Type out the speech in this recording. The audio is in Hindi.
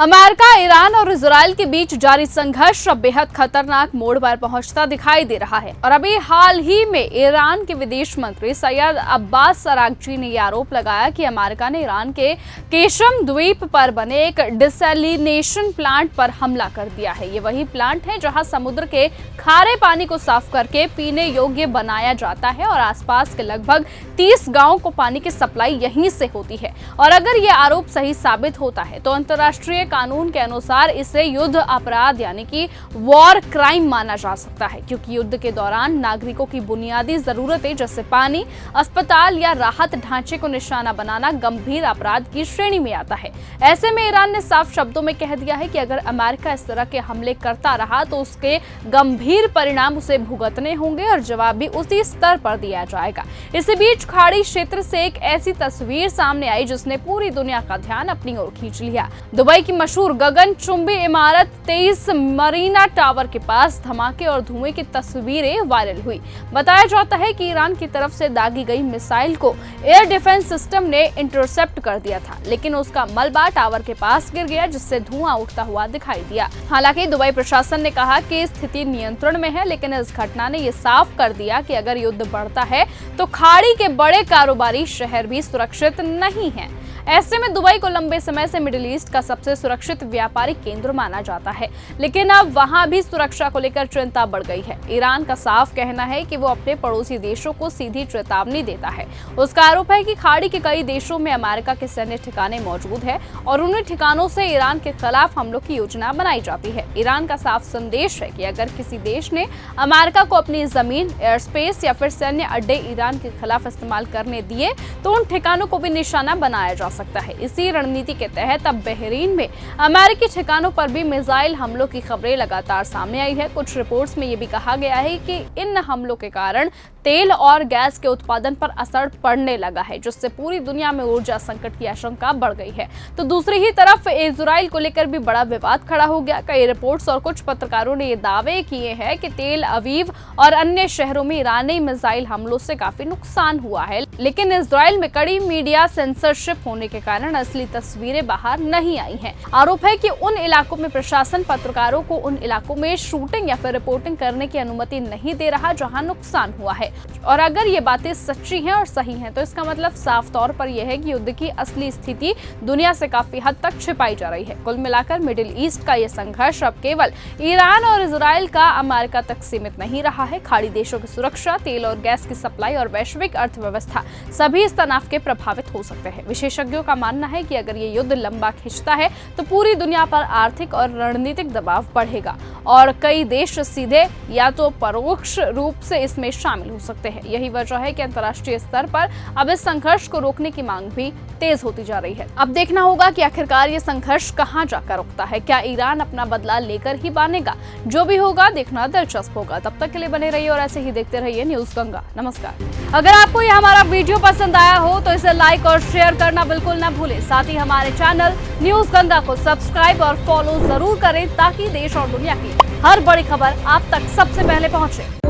अमेरिका, ईरान और इजराइल के बीच जारी संघर्ष अब बेहद खतरनाक मोड़ पर पहुंचता दिखाई दे रहा है। और अभी हाल ही में ईरान के विदेश मंत्री सैयद अब्बास अरागची ने यह आरोप लगाया कि अमेरिका ने ईरान के केशम द्वीप पर बने एक डिसैलिनेशन प्लांट पर हमला कर दिया है। ये वही प्लांट है जहां समुद्र के खारे पानी को साफ करके पीने योग्य बनाया जाता है और आसपास के लगभग 30 गांवों को पानी की सप्लाई यहीं से होती है। और अगर ये आरोप सही साबित होता है तो अंतर्राष्ट्रीय कानून के अनुसार इसे युद्ध अपराध यानी कि वॉर क्राइम माना जा सकता है, क्योंकि युद्ध के दौरान नागरिकों की बुनियादी जरूरतें जैसे पानी, अस्पताल या राहत ढांचे को निशाना बनाना गंभीर अपराध की श्रेणी में आता है। ऐसे में ईरान ने साफ शब्दों में कह दिया है कि अगर अमेरिका इस तरह के हमले करता रहा तो उसके गंभीर परिणाम उसे भुगतने होंगे और जवाब भी उसी स्तर पर दिया जाएगा। इसी बीच खाड़ी क्षेत्र से एक ऐसी तस्वीर सामने आई जिसने पूरी दुनिया का ध्यान अपनी ओर खींच लिया। दुबई की मशहूर गगनचुंबी इमारत 23 मरीना टावर के पास धमाके और धुएं की तस्वीरें वायरल हुई। बताया जाता है कि ईरान की तरफ से दागी गई मिसाइल को एयर डिफेंस सिस्टम ने इंटरसेप्ट कर दिया था, लेकिन उसका मलबा टावर के पास गिर गया जिससे धुआं उठता हुआ दिखाई दिया। हालांकि दुबई प्रशासन ने कहा कि स्थिति नियंत्रण में है, लेकिन इस घटना ने यह साफ कर दिया कि अगर युद्ध बढ़ता है तो खाड़ी के बड़े कारोबारी शहर भी सुरक्षित नहीं है। ऐसे में दुबई को लंबे समय से मिडिल ईस्ट का सबसे सुरक्षित व्यापारिक केंद्र माना जाता है, लेकिन अब वहां भी सुरक्षा को लेकर चिंता बढ़ गई है। ईरान का साफ कहना है कि वो अपने पड़ोसी देशों को सीधी चेतावनी देता है। उसका आरोप है कि खाड़ी के कई देशों में अमेरिका के सैन्य ठिकाने मौजूद है और उन्हीं ठिकानों से ईरान के खिलाफ हमलों की योजना बनाई जाती है। ईरान का साफ संदेश है कि अगर किसी देश ने अमेरिका को अपनी जमीन, एयर स्पेस या फिर सैन्य अड्डे ईरान के खिलाफ इस्तेमाल करने दिए तो उन ठिकानों को भी निशाना बनाया जा सकता है। इसी रणनीति के तहत अब बहरीन में अमेरिकी ठिकानों पर भी मिसाइल हमलों की खबरें लगातार सामने आई है। कुछ रिपोर्ट्स में यह भी कहा गया है कि इन हमलों के कारण तेल और गैस के उत्पादन पर असर पड़ने लगा है, जिससे पूरी दुनिया में ऊर्जा संकट की आशंका बढ़ गई है। तो दूसरी ही तरफ इजराइल को लेकर भी बड़ा विवाद खड़ा हो गया। कई रिपोर्ट्स और कुछ पत्रकारों ने ये दावे किए हैं कि तेल अवीव और अन्य शहरों में ईरानी मिसाइल हमलों से काफी नुकसान हुआ है, लेकिन इजराइल में कड़ी मीडिया सेंसरशिप होने के कारण असली तस्वीरें बाहर नहीं आई हैं। आरोप है कि उन इलाकों में प्रशासन पत्रकारों को उन इलाकों में शूटिंग या फिर रिपोर्टिंग करने की अनुमति नहीं दे रहा जहां नुकसान हुआ है। और अगर ये बातें सच्ची हैं और सही हैं तो इसका मतलब साफ तौर पर यह है कि युद्ध की असली स्थिति दुनिया से काफी हद तक छिपाई जा रही है। कुल मिलाकर मिडिल ईस्ट का यह संघर्ष अब केवल ईरान और इजराइल का अमेरिका तक सीमित नहीं रहा है। खाड़ी देशों की सुरक्षा, तेल और गैस की सप्लाई और वैश्विक अर्थव्यवस्था सभी इस तनाव के प्रभावित हो सकते हैं। विशेषज्ञों का मानना है कि अगर ये युद्ध लंबा खिंचता है तो पूरी दुनिया पर आर्थिक और रणनीतिक दबाव बढ़ेगा और कई देश सीधे या तो परोक्ष रूप से इसमें शामिल हो सकते हैं। यही वजह है कि अंतर्राष्ट्रीय स्तर पर अब इस संघर्ष को रोकने की मांग भी तेज होती जा रही है। अब देखना होगा कि आखिरकार ये संघर्ष कहां जाकर रुकता है। क्या ईरान अपना बदला लेकर ही मानेगा? जो भी होगा देखना दिलचस्प होगा। तब तक के लिए बने रहिए और ऐसे ही देखते रहिए न्यूज गंगा। नमस्कार। अगर आपको ये हमारा वीडियो पसंद आया हो तो इसे लाइक और शेयर करना बिल्कुल न भूलें। साथ ही हमारे चैनल न्यूज गंगा को सब्सक्राइब और फॉलो जरूर करें ताकि देश और दुनिया की हर बड़ी खबर आप तक सबसे पहले पहुंचे।